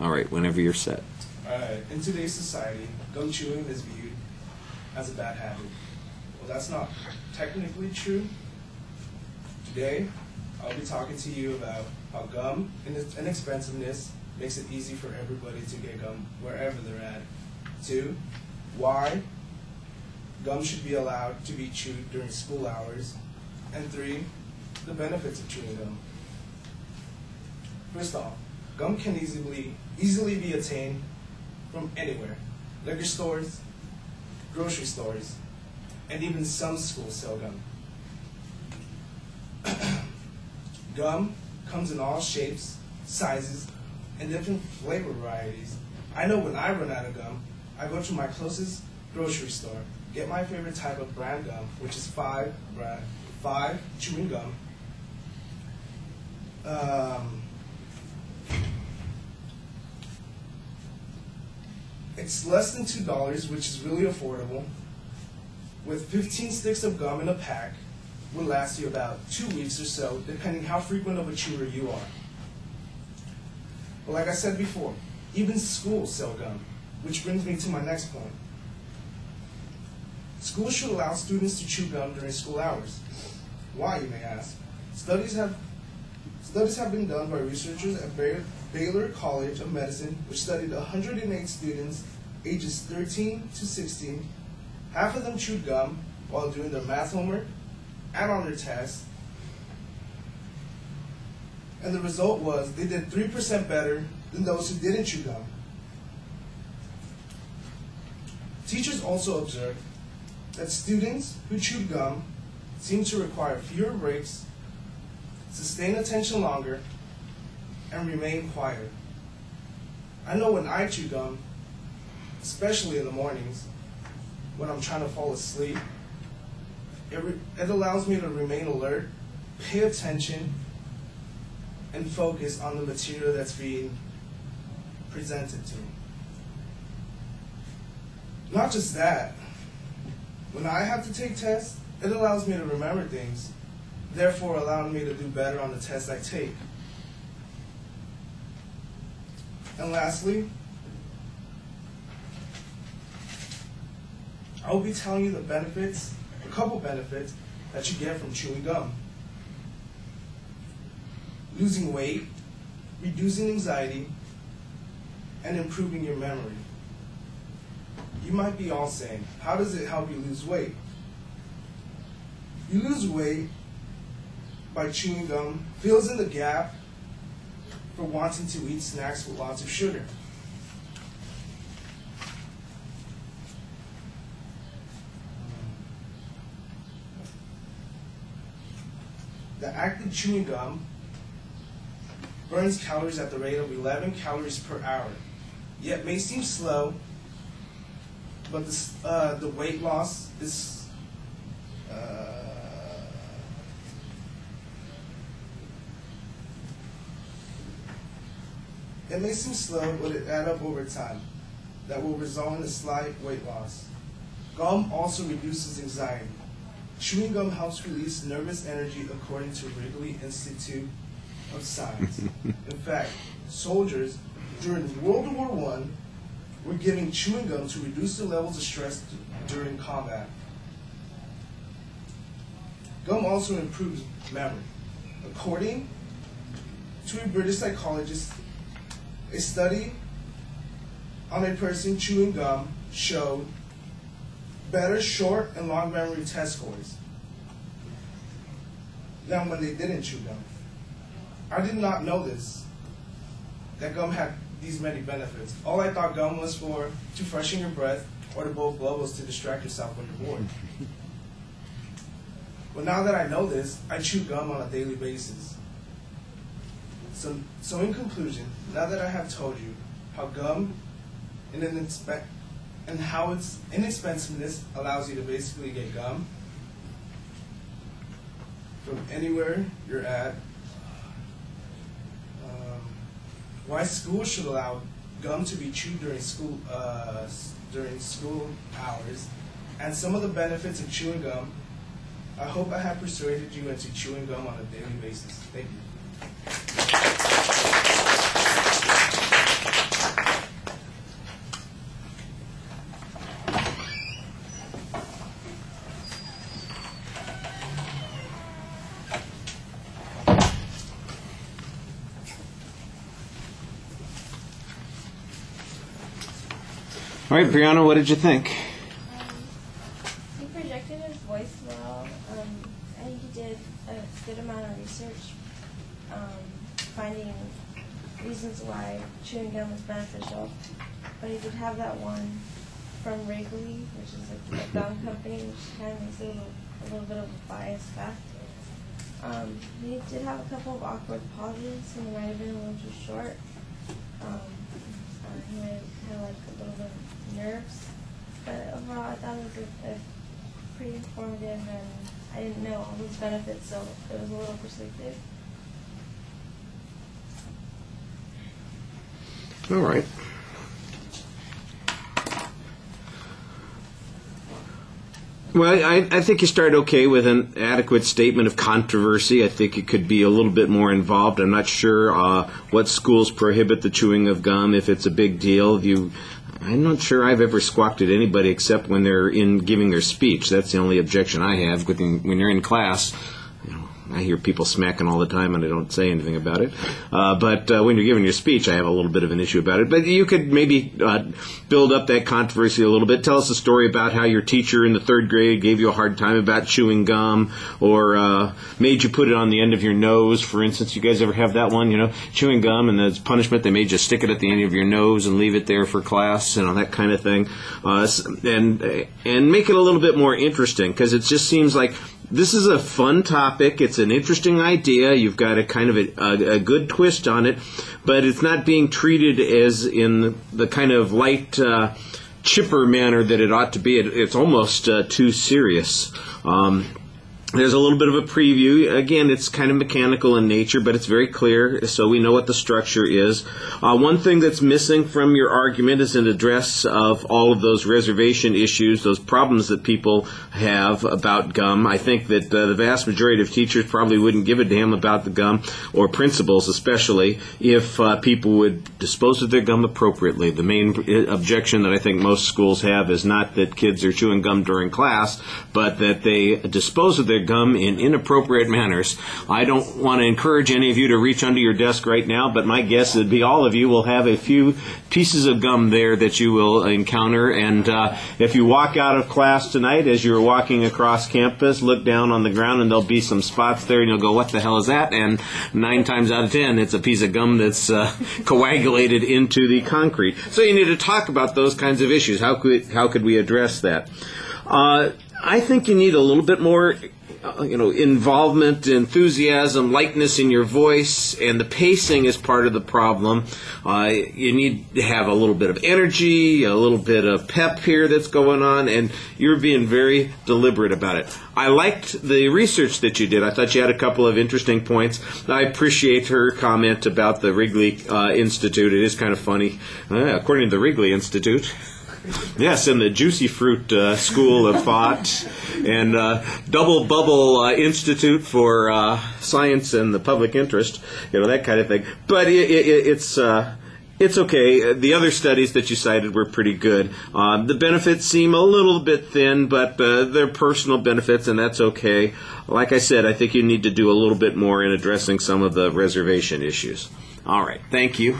All right, whenever you're set. Alright, in today's society, gum chewing is viewed as a bad habit. Well, that's not technically true. Today, I'll be talking to you about how gum and its inexpensiveness makes it easy for everybody to get gum wherever they're at. 2, why gum should be allowed to be chewed during school hours. And 3, the benefits of chewing gum. First off, gum can easily be attained from anywhere. Liquor stores, grocery stores, and even some schools sell gum. Gum comes in all shapes, sizes, and different flavor varieties. I know when I run out of gum, I go to my closest grocery store, get my favorite type of brand gum, which is 5 chewing gum. It's less than $2, which is really affordable. With 15 sticks of gum in a pack, will last you about 2 weeks or so, depending how frequent of a chewer you are. But like I said before, even schools sell gum, which brings me to my next point. Schools should allow students to chew gum during school hours. Why, you may ask? Studies have been done by researchers at Baylor College of Medicine, which studied 108 students ages 13 to 16. Half of them chewed gum while doing their math homework and on their tests. And the result was they did 3% better than those who didn't chew gum. Teachers also observed that students who chewed gum seemed to require fewer breaks, sustain attention longer, and remain quieter. I know when I chew gum, especially in the mornings, when I'm trying to fall asleep, it allows me to remain alert, pay attention, and focus on the material that's being presented to me. Not just that, when I have to take tests, it allows me to remember things, therefore allowing me to do better on the tests I take. And lastly, I will be telling you the benefits, a couple benefits that you get from chewing gum. Losing weight, reducing anxiety, and improving your memory. You might be all saying, how does it help you lose weight? You lose weight by chewing gum, fills in the gap for wanting to eat snacks with lots of sugar. The act of chewing gum burns calories at the rate of 11 calories per hour, yet may seem slow, but the weight loss is it may seem slow, but it adds up over time. That will result in a slight weight loss. Gum also reduces anxiety. Chewing gum helps release nervous energy according to Wrigley Institute of Science. In fact, soldiers during World War I were given chewing gum to reduce the levels of stress during combat. Gum also improves memory. According to a British psychologist, a study on a person chewing gum showed better short and long memory test scores than when they didn't chew gum. I did not know this, that gum had these many benefits. All I thought gum was for to freshen your breath or to blow bubbles to distract yourself when you're bored. But now that I know this, I chew gum on a daily basis. So in conclusion, now that I have told you how gum and how its inexpensiveness allows you to basically get gum from anywhere you're at, why schools should allow gum to be chewed during school hours, and some of the benefits of chewing gum, I hope I have persuaded you into chewing gum on a daily basis. Thank you. All right, Brianna, what did you think? He projected his voice well. I think he did a good amount of research, finding reasons why chewing gum is beneficial. But he did have that one from Wrigley, which is like a gum company, which kind of makes it a little bit of a biased fact. He did have a couple of awkward pauses, and he might have been a little too short. He might have had like a little bit of nerves, but overall I thought it was a pretty informative, and I didn't know all those benefits, so it was a little persuasive. All right. Well, I think you start okay with an adequate statement of controversy. I think it could be a little bit more involved. I'm not sure what schools prohibit the chewing of gum, if it's a big deal. I'm not sure I've ever squawked at anybody except when they're in giving their speech. That's the only objection I have. When you're in class, I hear people smacking all the time, and I don't say anything about it. But when you're giving your speech, I have a little bit of an issue about it. But you could maybe build up that controversy a little bit. Tell us a story about how your teacher in the 3rd grade gave you a hard time about chewing gum, or made you put it on the end of your nose, for instance. You guys ever have that one, chewing gum, and as punishment, they made you stick it at the end of your nose and leave it there for class, that kind of thing. And make it a little bit more interesting, because it just seems like this is a fun topic. It's an interesting idea. You've got a kind of a good twist on it, but it's not being treated as in the kind of light, chipper manner that it ought to be. It's almost too serious. There's a little bit of a preview. Again, it's kind of mechanical in nature, but it's very clear, so we know what the structure is. One thing that's missing from your argument is an address of all of those reservation issues, those problems that people have about gum. I think that the vast majority of teachers probably wouldn't give a damn about the gum, or principals especially, if people would dispose of their gum appropriately. The main objection that I think most schools have is not that kids are chewing gum during class, but that they dispose of their gum in inappropriate manners. I don't want to encourage any of you to reach under your desk right now, but my guess would be all of you will have a few pieces of gum there that you will encounter. And if you walk out of class tonight, as you're walking across campus, look down on the ground and there'll be some spots there, and you'll go, what the hell is that? And 9 times out of 10, it's a piece of gum that's coagulated into the concrete. So you need to talk about those kinds of issues. How could we address that? I think you need a little bit more involvement, enthusiasm, lightness in your voice, and the pacing is part of the problem. You need to have a little bit of energy, a little bit of pep here that's going on, and you're being very deliberate about it. I liked the research that you did. I thought you had a couple of interesting points. I appreciate her comment about the Wrigley Institute. It is kind of funny. According to the Wrigley Institute, yes, in the Juicy Fruit School of Thought, and Double Bubble Institute for Science and the Public Interest, that kind of thing. But it's okay. The other studies that you cited were pretty good. The benefits seem a little bit thin, but they're personal benefits, and that's okay. Like I said, I think you need to do a little bit more in addressing some of the reservation issues. All right. Thank you.